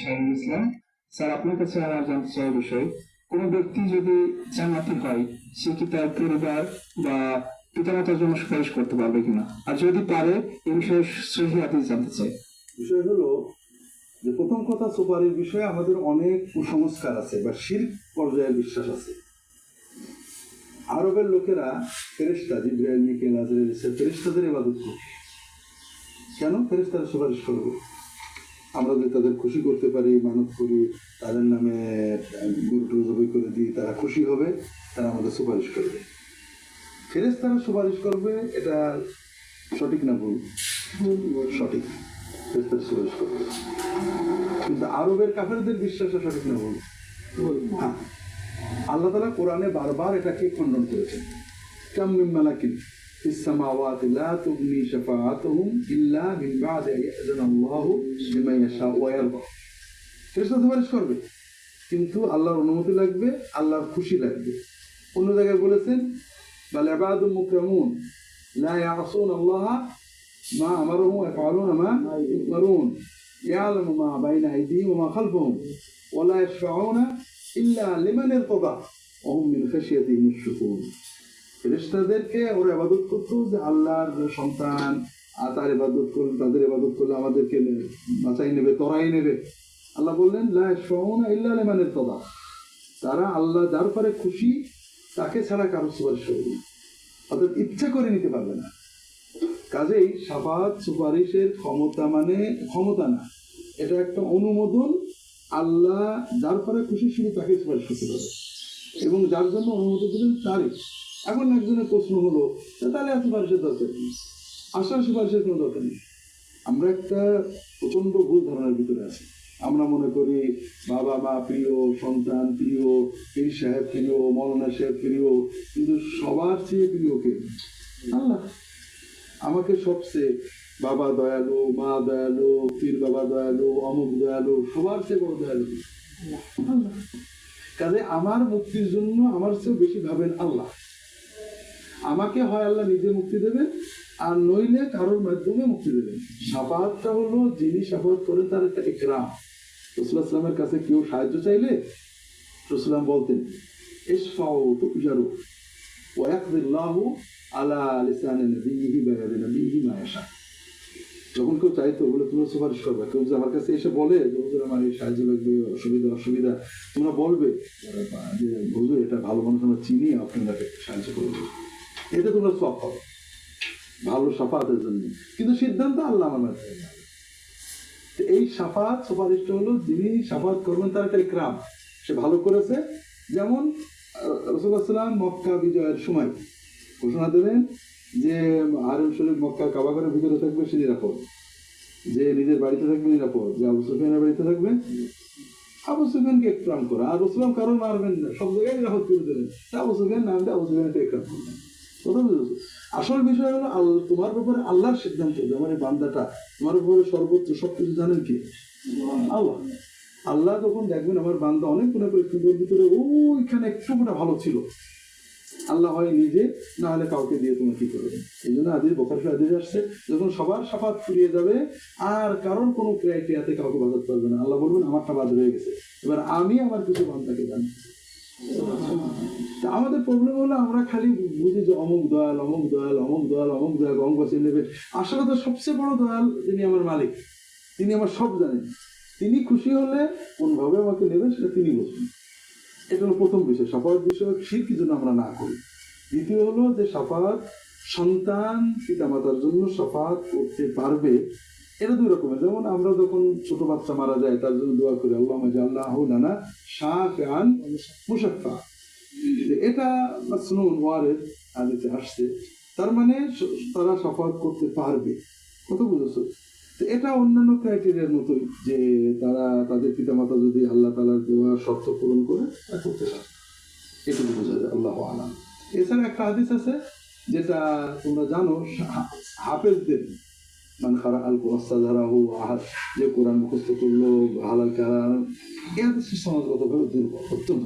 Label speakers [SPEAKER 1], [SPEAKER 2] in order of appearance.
[SPEAKER 1] শাহরুল ইসলাম sir, আপনার কাছে আমার জানতে চাই বিষয়, কোন ব্যক্তি যদি জান্নাতি হয় সে কি তার পরিবার বা পিতামাতার জন্য সুপারিশ করতে পারবে কিনা, আর যদি পারে এই বিষয়ে সহিহ হাদিস জানতে চাই।
[SPEAKER 2] বিষয় হলো যে প্রথম কথা, সুপারির বিষয়ে আমাদের অনেক কুসংস্কার আছে বা শিরক পর্যায়ের বিশ্বাস আছে। আরবের লোকেরা ফেরেশতা, জিবরাইল, মিকাইল, আজরাইল, ফেরেশতাদের ইবাদত করে। কেন ফেরেশতারা সুপারিশ করবে? আমরা যদি তাদের খুশি করতে পারি, মানত করি, তাদের নামে গরু জবাই করে দিই, তারা খুশি হবে, তারা আমাদের সুপারিশ করবে। ফেরেশতারা সুপারিশ করবে, এটা সঠিক না ভুল? সঠিক, ফেরেশতারা সুপারিশ করবে। কিন্তু আরবের কাফেরদের বিশ্বাসটা সঠিক না ভুল? হ্যাঁ, আল্লাহ তাআলা কোরআনে বারবার এটাকে খণ্ডন করেছেন। কাম মিন মালাকিন ফিস সামাওয়াতি লা তুগনি শাফাআতুহুম ইল্লা মিন বা'দি আন ইয়া'যানা আল্লাহু লিমান ইয়াশাউ ওয়া ইয়ারদা। ফেরেশতা সুপারিশ করবে, কিন্তু আল্লাহর অনুমতি লাগবে, আল্লাহর খুশি লাগবে। অন্য জায়গায় বলেছেন বাল ইবাদুম মুকরামুন লা ইয়াসুন আল্লাহ মা আমারুহু ওয়া ইয়াফআলুনা মা ইউমারুন ইয়ালামু মা বাইনা আইদিহিম ওয়া মা খালফাহুম ওয়া লা ইয়াশফাউনা ইল্লা লিমান ইরতাদা ওয়া হুম মিন খাশিয়াতিহি মুশফিকুন। ফেরেশতাদেরকে ওরা ইবাদত করতো যে আল্লাহর সন্তান, আর তার ইবাদত করলে, তাদের ইবাদত করলে আমাদেরকে বাঁচাই নেবে, তরাই নেবে। আল্লাহ বললেন লা ইয়াশফাউনা ইল্লা লিমান ইরতাদা, তারা আল্লাহ যার পরে খুশি তাকে ছাড়া কারো সুপারিশ করবে না, অর্থাৎ ইচ্ছা করে নিতে পারবে না। কাজেই শাফাআত সুপারিশের ক্ষমতা মানে ক্ষমতা না, এটা একটা অনুমোদন। আল্লাহ যার পরে খুশি শুধু তাকে সুপারিশ করতে পারে, এবং যার জন্য অনুমতি দেবেন তারই। এখন একজনের প্রশ্ন হলো, তাহলে আর সুপারিশের দরকার নেই, আসার সুপারিশের কোনো দরকার নেই। আমরা একটা প্রচণ্ড ভুল ধারণার ভিতরে আছি। আমরা মনে করি বাবা মা প্রিয়, সন্তান প্রিয়, পীর সাহেব প্রিয়, মৌলানা সাহেব প্রিয়, কিন্তু সবার চেয়ে প্রিয় কে? আল্লাহ। আমাকে সবচেয়ে বাবা দয়ালু, মা দয়ালু, পীর বাবা দয়ালু, অমুক দয়ালু, সবার চেয়ে বড় দয়ালু আল্লাহ। কাজে আমার মুক্তির জন্য আমার চেয়ে বেশি ভাবেন আল্লাহ। আমাকে হয় আল্লাহ নিজে মুক্তি দেবেন, আর নইলে কারোর মাধ্যমে মুক্তি দেবেন। শাফাআতটা হলো, যিনি শাফাআত করেন তার একটা ইকরাম। রাসূলুল্লাহ সাল্লাল্লাহু আলাইহি ওয়াসাল্লামের কাছে কেউ সাহায্য চাইলে রাসূলুল্লাহ বলতেন ইশফাউ তুজারু ওয়া ইয়াকদিল্লাহু আলা লিসানি নবিয়্যিহি বায়াদি নবিয়্যিহি মা ইয়াশা। যখন কেউ চাইতো বলে তোমরা সুপারিশ করবে, কেউ যদি আমার কাছে এসে বলে যে হুজুর আমার এই সাহায্য লাগবে, অসুবিধা, তোমরা বলবে যে হুজুর এটা ভালো মানুষ আমরা চিনি, আপনাদেরকে সাহায্য করবে, এটা তোমরা সওয়াব পাবে ভালো শাফাআতের জন্য। কিন্তু সিদ্ধান্ত আল্লাহ আমার মাধ্যমে। এই শাফাআত সুপারিশটা হলো, যিনি শাফাআত করবেন তার একটা ইকরাম, সে ভালো করেছে। যেমন রাসূলুল্লাহ সাল্লাল্লাহু আলাইহি ওয়াসাল্লাম মক্কা বিজয়ের সময় ঘোষণা দেবেন যে হারম শরীফ মক্কা কাবাগরের ভিতরে থাকবে সে নিরাপদ, যে নিজের বাড়িতে থাকবে নিরাপদ, যে আবু সুফিয়ানের বাড়িতে থাকবে আবু সুফিয়ানকে ইকরাম করা। আর রাসূলুল্লাহ কারণ মারবেন না, সব জায়গায় নিরাপদ করে দেবেন। আবু সুফিয়ান নামটা আবু সুফিয়ানকে ইকরাম করবেন। কথা বুঝেছো? আসল বিষয় হলো তোমার ব্যাপারে আল্লাহর সিদ্ধান্ত, যে আমার এই বান্দাটা তোমার ব্যাপারে সর্বোচ্চ সবকিছু জানেন কি? আল্লাহ। আল্লাহ যখন দেখবেন আমার বান্দা অনেক গুণা করে, কিন্তু ওর ভিতরে ওইখানে একটুকুটা ভালো ছিল, আল্লাহ হয় নিজে, না হলে কাউকে দিয়ে তোমার কি করবে। এই জন্য আদির বুখারী হাদিস আসছে, যখন সবার শাফাত ফুরিয়ে যাবে আর কারণ কোনো ক্রাইটেরিয়াতে কাউকে বাঁচাতে পারবে না, আল্লাহ বলবেন আমারটা বাদ হয়ে গেছে, এবার আমি আমার কিছু বান্দাকে জানি। আমাদের প্রবলেম হলো আমরা খালি বুঝি যে অমুক দয়াল, অমুক দয়াল, অমুক দয়াল, অমুক দয়াল, অমুক বাঁচিয়ে নেবেন। আসলে তো সবচেয়ে বড় দয়াল তিনি আমার মালিক, তিনি আমার সব জানেন। তিনি খুশি হলে কোনভাবে আমাকে নেবেন সেটা তিনি বুঝবেন। এটা হলো প্রথম বিষয়, শাফাআত বিষয়ক শিরক যেন আমরা না করি। দ্বিতীয় হলো যে শাফাআত সন্তান পিতামাতার জন্য শাফাআত করতে পারবে, এটা দুই রকমের। যেমন আমরা যখন ছোট বাচ্চা মারা যায় তার জন্য দোয়া করি আল্লাহুম্মা জাআলহু লানা শাফিআন মুশাফফা, এটা মাসনুন ওয়ারিদ হাদিসে আসছে, তার মানে তারা শাফাআত করতে পারবে। কত বুঝেছো? তো এটা অন্যান্য ক্রাইটেরিয়ার মতোই, যে তারা তাদের পিতামাতা যদি আল্লাহ তাআলার দেওয়া শর্ত পূরণ করে তা করতে পারে, এটুকু বোঝা যায়। আল্লাহু আ'লাম। এছাড়া একটা হাদিস আছে যেটা তোমরা জানো, হাফেজদের মান খারা আল কোরআন, যে কোরআন মুখস্থ করলো হালাল কালাম, এই হাদিসের সমাজগতভাবে দুর্বল, অত্যন্ত